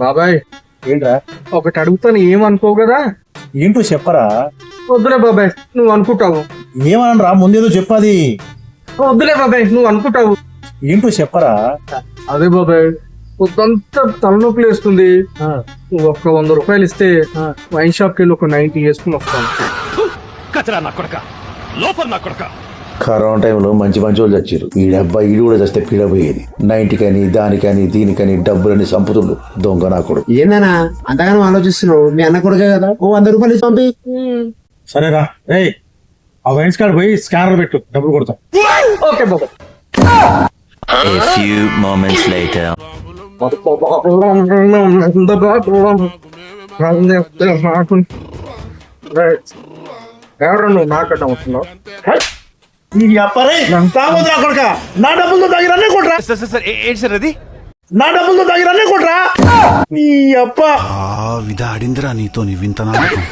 బాబాయ్ ఏంట్రా? ఒకటి అడుగుతాను ఏమనుకో కదా. ఏంటో చెప్పరా? వద్దులే బాబాయ్ నువ్వు అనుకుంటావు. ఏమనరా? ముందేదో చెప్పది. వద్దులే బాబాయ్ నువ్వు అనుకుంటావు. ఏంటో చెప్పరా? అదే బాబాయ్ పొద్దంతా తలనొప్పి వేస్తుంది. నువ్వు ఒక్క 100 రూపాయలు ఇస్తే వైన్ షాప్కి వెళ్ళి ఒక 90 వేసుకుని వస్తాను. కరోనా టైంలో మంచి మంచి వాళ్ళు చచ్చారు. ఈ డబ్బా ఈడు కూడా చస్తే పీడపోయేది. 90కని దానికని దీనికని డబ్బులని సంపుతుండు దొంగ నా కొడుకు. ఏందన్నా అంతగానో ఆలోచిస్తున్నావు? మీ అన్న కొడుకే కదా, ఓ 100 రూపాయలు ఇచ్చి పంపి. సరేరా, ఏయ్ ఆ వైన్స్ కార్డ్ పోయి స్కానర్ పెట్టు, డబ్బులు కొడతాం. ఓకే బాబాయ్. A few moments later. ఎవరు నువ్వు నాకట్ట వస్తున్నావు? నా డబ్బులతో తాగిరన్నే కొట్రా. నా డబ్బులతో తాగిరన్నే కొట్రా. నీ అప్ప విధాడిందిరా నీతో నీ వింత నాటకం.